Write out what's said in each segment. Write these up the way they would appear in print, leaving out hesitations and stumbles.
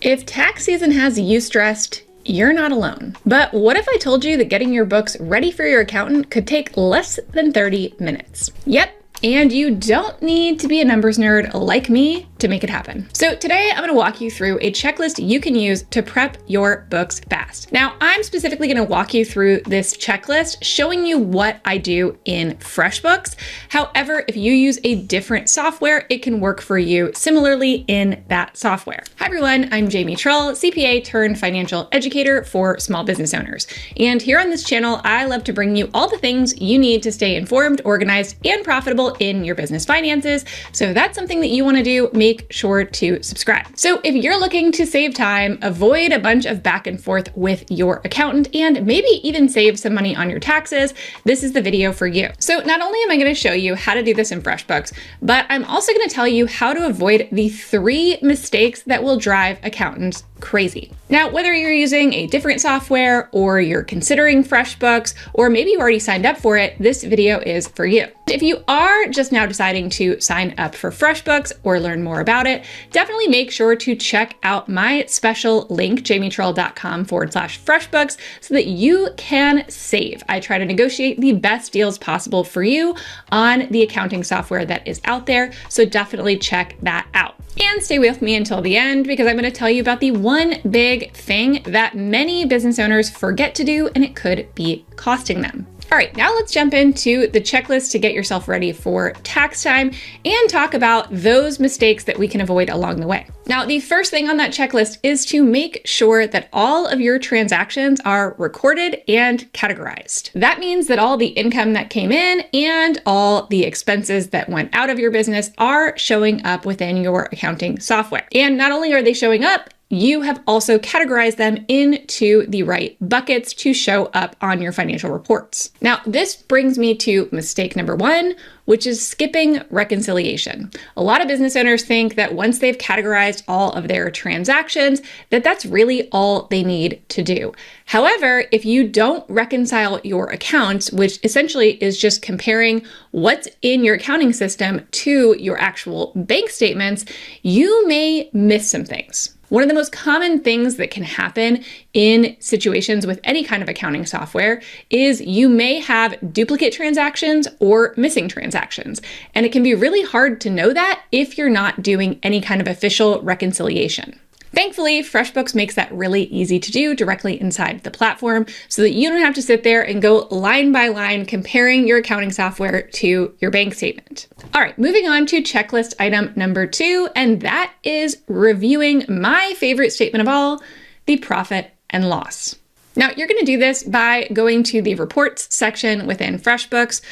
If tax season has you stressed, you're not alone. But what if I told you that getting your books ready for your accountant could take less than 30 minutes? Yep. And you don't need to be a numbers nerd like me to make it happen. So today I'm going to walk you through a checklist you can use to prep your books fast. Now, I'm specifically going to walk you through this checklist, showing you what I do in FreshBooks. However, if you use a different software, it can work for you similarly in that software. Hi everyone, I'm Jamie Trull, CPA turned financial educator for small business owners. And here on this channel, I love to bring you all the things you need to stay informed, organized, and profitable in your business finances. So if that's something that you want to do, make sure to subscribe. So if you're looking to save time, avoid a bunch of back and forth with your accountant, and maybe even save some money on your taxes, this is the video for you. So not only am I going to show you how to do this in FreshBooks, but I'm also going to tell you how to avoid the 3 mistakes that will drive accountants crazy. Now, whether you're using a different software or you're considering FreshBooks, or maybe you already signed up for it, this video is for you. If you are just now deciding to sign up for FreshBooks or learn more about it, definitely make sure to check out my special link, jamietrull.com/FreshBooks, so that you can save. I try to negotiate the best deals possible for you on the accounting software that is out there. So definitely check that out. And stay with me until the end, because I'm going to tell you about the one big thing that many business owners forget to do, and it could be costing them. All right, now let's jump into the checklist to get yourself ready for tax time and talk about those mistakes that we can avoid along the way. Now, the first thing on that checklist is to make sure that all of your transactions are recorded and categorized. That means that all the income that came in and all the expenses that went out of your business are showing up within your accounting software. And not only are they showing up, you have also categorized them into the right buckets to show up on your financial reports. Now, this brings me to mistake number 1, which is skipping reconciliation. A lot of business owners think that once they've categorized all of their transactions, that that's really all they need to do. However, if you don't reconcile your accounts, which essentially is just comparing what's in your accounting system to your actual bank statements, you may miss some things. One of the most common things that can happen in situations with any kind of accounting software is you may have duplicate transactions or missing transactions. And it can be really hard to know that if you're not doing any kind of official reconciliation. Thankfully, FreshBooks makes that really easy to do directly inside the platform so that you don't have to sit there and go line by line comparing your accounting software to your bank statement. All right, moving on to checklist item number 2, and that is reviewing my favorite statement of all, the profit and loss. Now, you're going to do this by going to the reports section within FreshBooks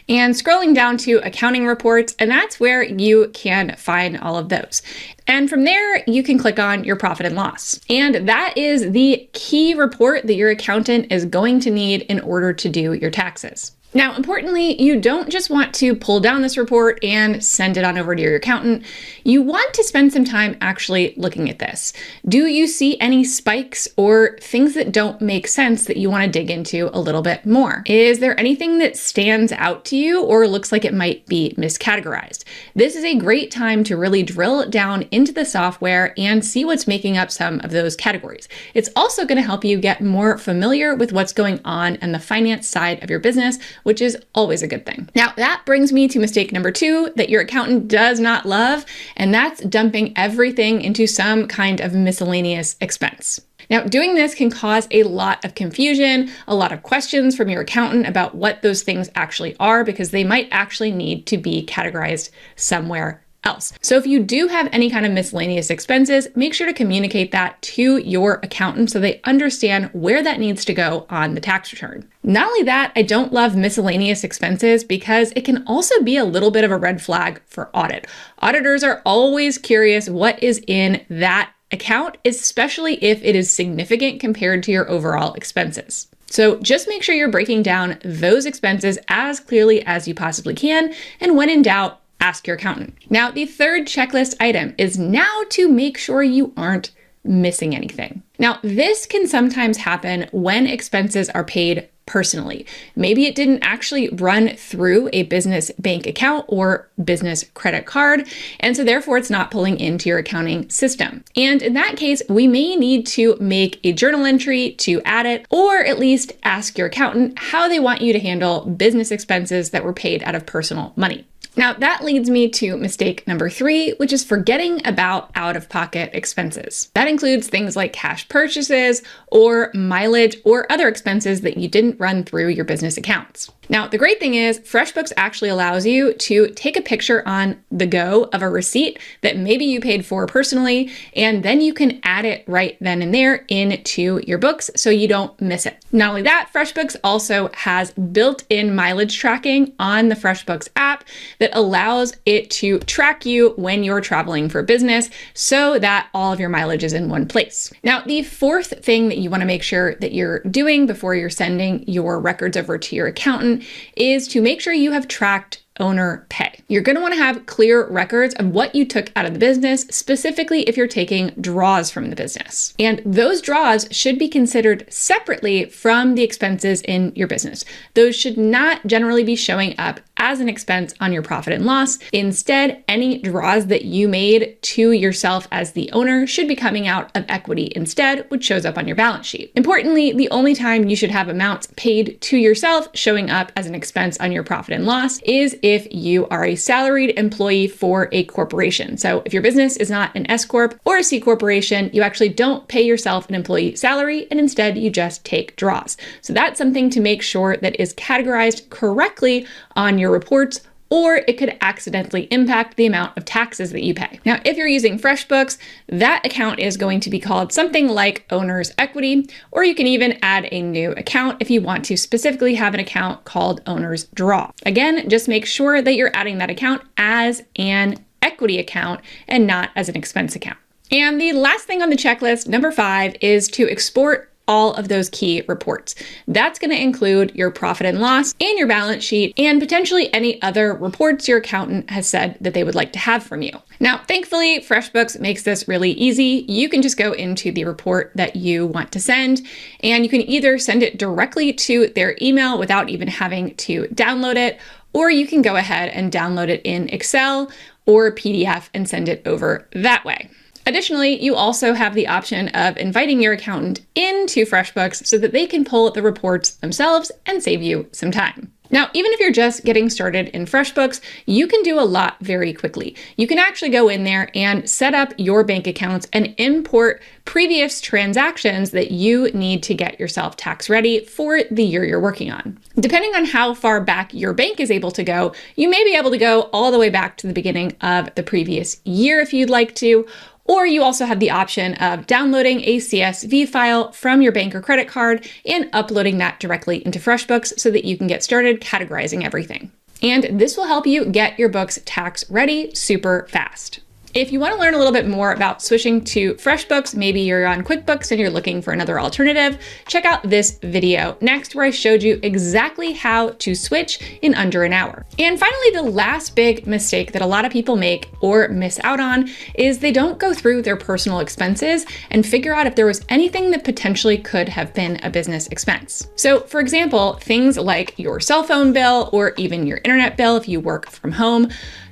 and scrolling down to accounting reports, and that's where you can find all of those. And from there, you can click on your profit and loss. And that is the key report that your accountant is going to need in order to do your taxes. Now, importantly, you don't just want to pull down this report and send it on over to your accountant. You want to spend some time actually looking at this. Do you see any spikes or things that don't make sense that you want to dig into a little bit more? Is there anything that stands out to you or looks like it might be miscategorized? This is a great time to really drill down into the software and see what's making up some of those categories. It's also going to help you get more familiar with what's going on the finance side of your business, which is always a good thing. Now, that brings me to mistake number 2 that your accountant does not love, and that's dumping everything into some kind of miscellaneous expense. Now, doing this can cause a lot of confusion, a lot of questions from your accountant about what those things actually are, because they might actually need to be categorized somewhere else. So if you do have any kind of miscellaneous expenses, make sure to communicate that to your accountant so they understand where that needs to go on the tax return. Not only that, I don't love miscellaneous expenses because it can also be a little bit of a red flag for audit. Auditors are always curious what is in that account, especially if it is significant compared to your overall expenses. So just make sure you're breaking down those expenses as clearly as you possibly can, and when in doubt, ask your accountant. Now, the third checklist item is now to make sure you aren't missing anything. Now, this can sometimes happen when expenses are paid personally. Maybe it didn't actually run through a business bank account or business credit card, and so therefore it's not pulling into your accounting system. And in that case, we may need to make a journal entry to add it, or at least ask your accountant how they want you to handle business expenses that were paid out of personal money. Now, that leads me to mistake number 3, which is forgetting about out-of-pocket expenses. That includes things like cash purchases or mileage or other expenses that you didn't run through your business accounts. Now, the great thing is FreshBooks actually allows you to take a picture on the go of a receipt that maybe you paid for personally, and then you can add it right then and there into your books so you don't miss it. Not only that, FreshBooks also has built-in mileage tracking on the FreshBooks app that allows it to track you when you're traveling for business so that all of your mileage is in one place. Now, the 4th thing that you want to make sure that you're doing before you're sending your records over to your accountant is to make sure you have tracked owner pay. You're going to want to have clear records of what you took out of the business, specifically if you're taking draws from the business. And those draws should be considered separately from the expenses in your business. Those should not generally be showing up as an expense on your profit and loss. Instead, any draws that you made to yourself as the owner should be coming out of equity instead, which shows up on your balance sheet. Importantly, the only time you should have amounts paid to yourself showing up as an expense on your profit and loss is if you are a salaried employee for a corporation. So if your business is not an S Corp or a C corporation, you actually don't pay yourself an employee salary, and instead you just take draws. So that's something to make sure that is categorized correctly on your reports, or it could accidentally impact the amount of taxes that you pay. Now, if you're using FreshBooks, that account is going to be called something like Owner's Equity, or you can even add a new account if you want to specifically have an account called Owner's Draw. Again, just make sure that you're adding that account as an equity account and not as an expense account. And the last thing on the checklist, number 5, is to export all of those key reports. That's going to include your profit and loss and your balance sheet and potentially any other reports your accountant has said that they would like to have from you. Now, thankfully, FreshBooks makes this really easy. You can just go into the report that you want to send, and you can either send it directly to their email without even having to download it, or you can go ahead and download it in Excel or PDF and send it over that way. Additionally, you also have the option of inviting your accountant into FreshBooks so that they can pull the reports themselves and save you some time. Now, even if you're just getting started in FreshBooks, you can do a lot very quickly. You can actually go in there and set up your bank accounts and import previous transactions that you need to get yourself tax ready for the year you're working on. Depending on how far back your bank is able to go, you may be able to go all the way back to the beginning of the previous year if you'd like to, or you also have the option of downloading a CSV file from your bank or credit card and uploading that directly into FreshBooks so that you can get started categorizing everything. And this will help you get your books tax ready super fast. If you want to learn a little bit more about switching to FreshBooks, maybe you're on QuickBooks and you're looking for another alternative, check out this video next where I showed you exactly how to switch in under an hour. And finally, the last big mistake that a lot of people make or miss out on is they don't go through their personal expenses and figure out if there was anything that potentially could have been a business expense. So for example, things like your cell phone bill or even your internet bill if you work from home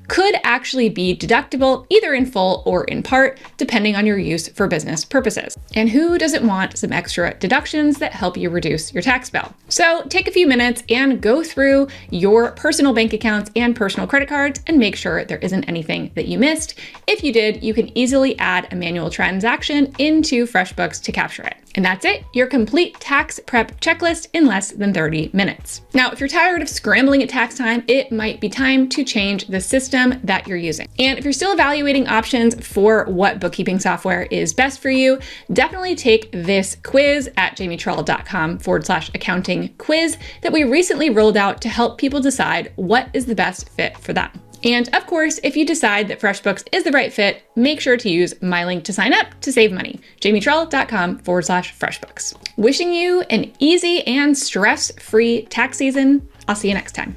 could actually be deductible either in full or in part, depending on your use for business purposes. And who doesn't want some extra deductions that help you reduce your tax bill? So take a few minutes and go through your personal bank accounts and personal credit cards and make sure there isn't anything that you missed. If you did, you can easily add a manual transaction into FreshBooks to capture it. And that's it, your complete tax prep checklist in less than 30 minutes. Now, if you're tired of scrambling at tax time, it might be time to change the system that you're using. And if you're still evaluating options for what bookkeeping software is best for you, definitely take this quiz at jamietrull.com/accounting quiz that we recently rolled out to help people decide what is the best fit for them. And of course, if you decide that FreshBooks is the right fit, make sure to use my link to sign up to save money, jamietrull.com/FreshBooks. Wishing you an easy and stress-free tax season. I'll see you next time.